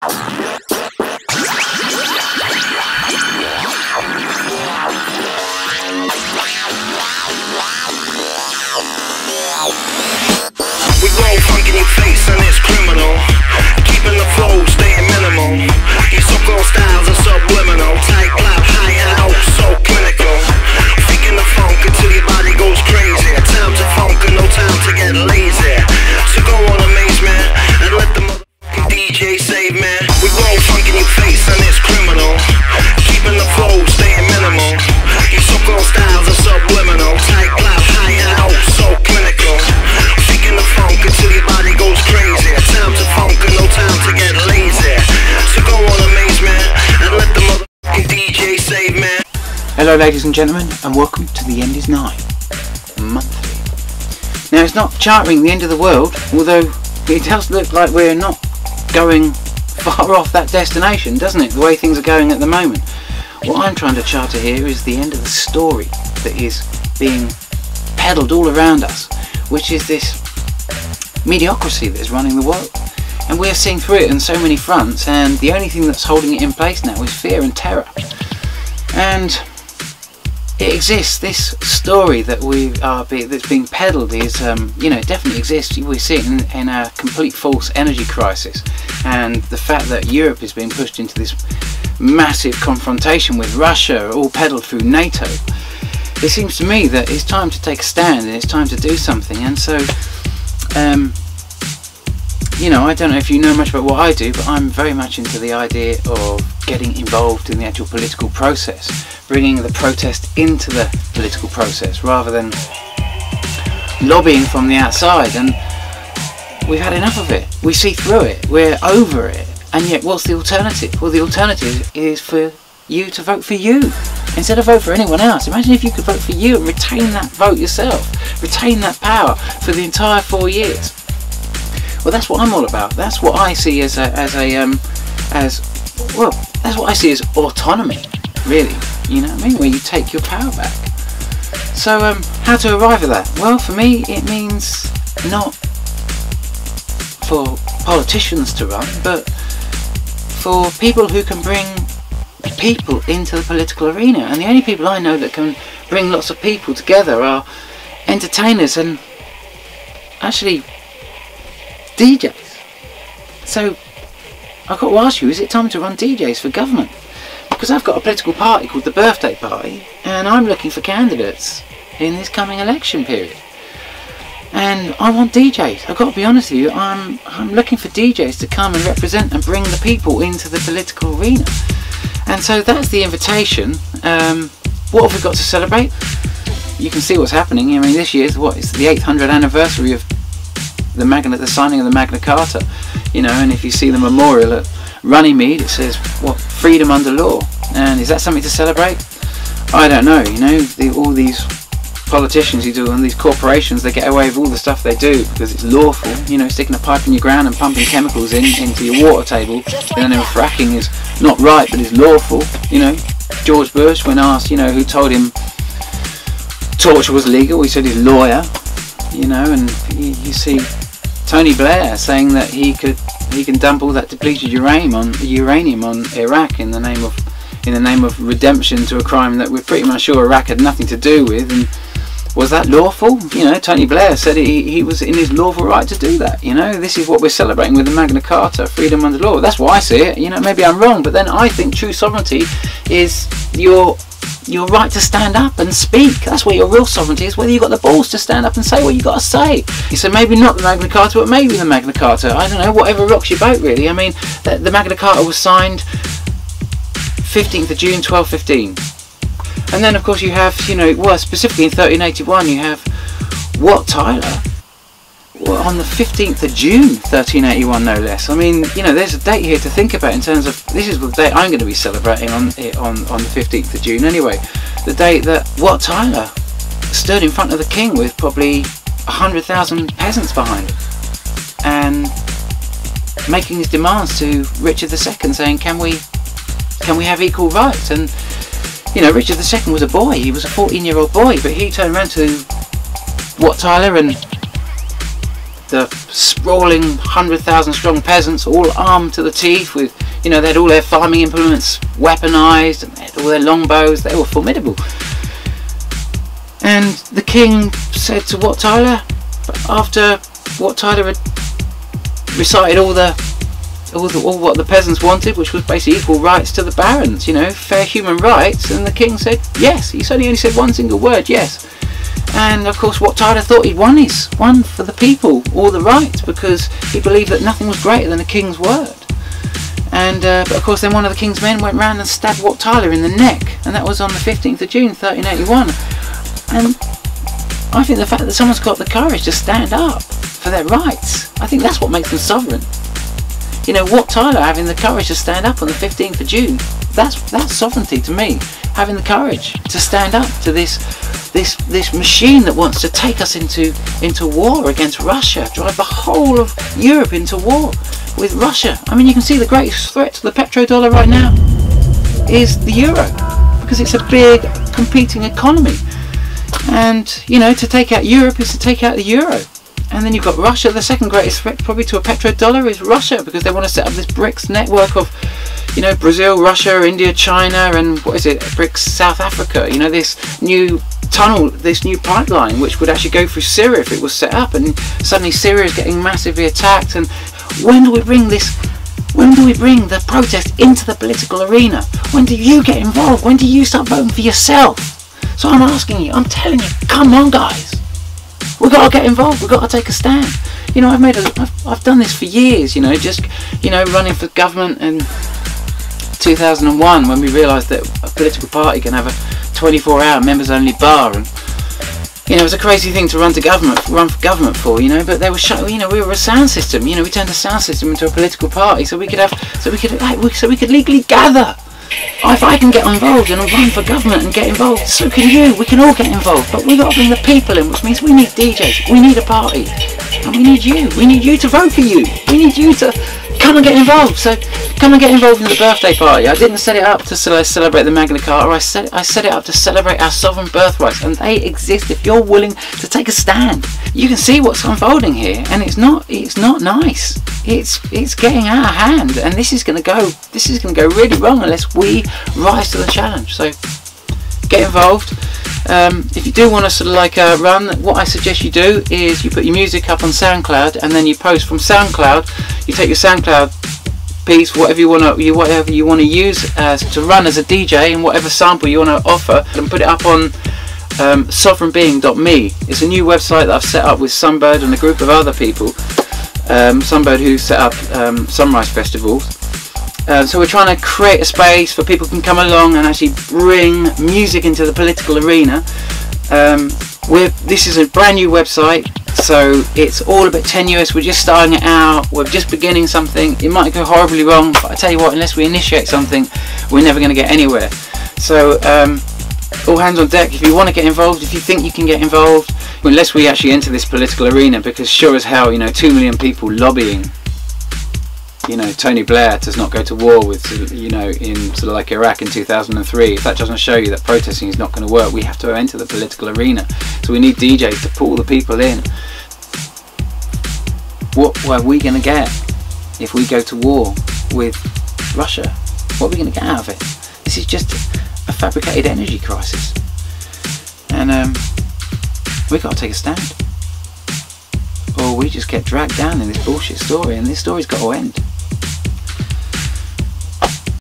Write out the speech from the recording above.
We grow funk in your face and it's criminal. Keeping the flow, staying minimal. Your so-called styles are subliminal. Tight clap, high and low, so clinical. Faking the funk until your body goes crazy. Time to funk and no time to get lazy. So go on amazement and let the motherfucking DJ save, man. We grow funk in your face and it's criminal. Keeping the flow, staying minimal. Your so-called styles are subliminal. Tight clap, high and low, so clinical. Faking the funk until your body goes crazy. Time to funk and no time to get lazy. So go on amazement and let the motherfucking DJ save, man. Hello ladies and gentlemen, and welcome to The End Is Nigh Monthly. Now it's not charting the end of the world, although it does look like we're not going far off that destination, doesn't it, the way things are going at the moment. What I'm trying to charter here is the end of the story that is being peddled all around us, which is this mediocrity that is running the world. And we're seeing through it on so many fronts, and the only thing that's holding it in place now is fear and terror. And it exists. This story that that's being peddled is, it definitely exists. We see it in a complete false energy crisis, and the fact that Europe is being pushed into this massive confrontation with Russia, all peddled through NATO. It seems to me that it's time to take a stand and it's time to do something. And so, I don't know if you know much about what I do, but I'm very much into the idea of getting involved in the actual political process, bringing the protest into the political process rather than lobbying from the outside. And we've had enough of it. We see through it. We're over it. And yet, what's the alternative? Well, the alternative is for you to vote for you instead of vote for anyone else. Imagine if you could vote for you and retain that vote yourself, retain that power for the entire 4 years. Well, that's what I'm all about. That's what I see that's what I see as autonomy, really. You know what I mean? Where you take your power back. So, how to arrive at that? Well, for me, it means not for politicians to run, but for people who can bring people into the political arena. And the only people I know that can bring lots of people together are entertainers and actually DJs. So I've got to ask you, is it time to run DJs for government? Because I've got a political party called the Birthday Party, and I'm looking for candidates in this coming election period. And I want DJs. I've got to be honest with you, I'm looking for DJs to come and represent and bring the people into the political arena. And so that's the invitation. What have we got to celebrate? You can see what's happening. I mean, this year's it's the 800th anniversary of the signing of the Magna Carta. And if you see the memorial at Runnymede, it says, freedom under law. And is that something to celebrate? I don't know. All these politicians who do, and these corporations, they get away with all the stuff they do because it's lawful. Sticking a pipe in your ground and pumping chemicals into your water table. Fracking is not right, but it's lawful. George Bush, when asked, who told him torture was legal, he said his lawyer. And you see Tony Blair saying that he can dump all that depleted uranium on Iraq in the name of redemption to a crime that we're pretty much sure Iraq had nothing to do with. And was that lawful? Tony Blair said he was in his lawful right to do that. This is what we're celebrating with the Magna Carta, freedom under law. That's what I see it. Maybe I'm wrong, but then I think true sovereignty is your right to stand up and speak. That's where your real sovereignty is, whether you've got the balls to stand up and say what you've got to say. So maybe not the Magna Carta, but maybe the Magna Carta. I don't know, whatever rocks your boat, really. I mean, the Magna Carta was signed 15th of June 1215. And then, of course, you have, specifically in 1381, you have Wat Tyler on the 15th of June 1381, no less. I mean, there's a date here to think about in terms of, this is the date I'm going to be celebrating on the 15th of June anyway. The date that Wat Tyler stood in front of the king with probably 100,000 peasants behind him and making his demands to Richard II, saying, can we have equal rights? And Richard II was a boy. He was a 14-year-old boy, but he turned around to Wat Tyler and the sprawling 100,000 strong peasants, all armed to the teeth with, you know, they had all their farming implements weaponized, and they had all their longbows. They were formidable. And the king said to Wat Tyler, after Wat Tyler had recited all what the peasants wanted, which was basically equal rights to the barons, you know, fair human rights, and the king said yes. He only said one single word, yes. And of course Wat Tyler thought he'd won for the people all the rights, because he believed that nothing was greater than a king's word. And but of course then one of the king's men went round and stabbed Wat Tyler in the neck, and that was on the 15th of June 1381. And I think the fact that someone's got the courage to stand up for their rights, I think that's what makes them sovereign. You know, Wat Tyler having the courage to stand up on the 15th of June, that's sovereignty to me. Having the courage to stand up to this machine that wants to take us into war against Russia, drive the whole of Europe into war with Russia. I mean, you can see the greatest threat to the petrodollar right now is the euro, because it's a big competing economy. And, you know, to take out Europe is to take out the euro. And then you've got Russia. The second greatest threat probably to a petrodollar is Russia, because they want to set up this BRICS network of, you know, Brazil, Russia, India, China, and what is it, BRICS South Africa. You know, this new tunnel, this new pipeline, which would actually go through Syria if it was set up. And suddenly Syria is getting massively attacked. And when do we bring this? When do we bring the protest into the political arena? When do you get involved? When do you start voting for yourself? So I'm asking you, I'm telling you, come on guys, we've got to get involved, we've got to take a stand. You know, I've done this for years, you know, just, you know, running for government in 2001 when we realised that a political party can have a 24-hour members only bar, and, you know, it was a crazy thing to run for government for, you know, but they were you know, we were a sound system, you know, we turned a sound system into a political party so we could legally gather. If I can get involved and run for government and get involved, so can you. We can all get involved, but we've got to bring the people in, which means we need DJs, we need a party, and we need you. We need you to vote for you. We need you to come and get involved. So come and get involved in the birthday party. I didn't set it up to celebrate the Magna Carta. I set it up to celebrate our sovereign birthrights, and they exist if you're willing to take a stand. You can see what's unfolding here, and it's not nice. It's getting out of hand, and this is going to go really wrong unless we rise to the challenge. So get involved. If you do want to sort of like run, what I suggest you do is you put your music up on SoundCloud, and then you post from SoundCloud. You take your SoundCloud piece, whatever you want to use to run as a DJ, and whatever sample you want to offer, and put it up on sovereignbeing.me. It's a new website that I've set up with Sunbird and a group of other people. Sunbird, who set up Sunrise Festivals. So we're trying to create a space for people can come along and actually bring music into the political arena. This is a brand new website, so it's all a bit tenuous. We're just starting it out, we're just beginning something. It might go horribly wrong, but I tell you what, unless we initiate something, we're never going to get anywhere. So all hands on deck if you want to get involved, if you think you can get involved, unless we actually enter this political arena, because sure as hell, you know, 2 million people lobbying, you know, Tony Blair does not go to war with, you know, in sort of like Iraq in 2003. If that doesn't show you that protesting is not going to work, we have to enter the political arena. So we need DJs to pull the people in. What are we going to get if we go to war with Russia? What are we going to get out of it? This is just a fabricated energy crisis, and we've got to take a stand, or we just get dragged down in this bullshit story, and this story's got to end.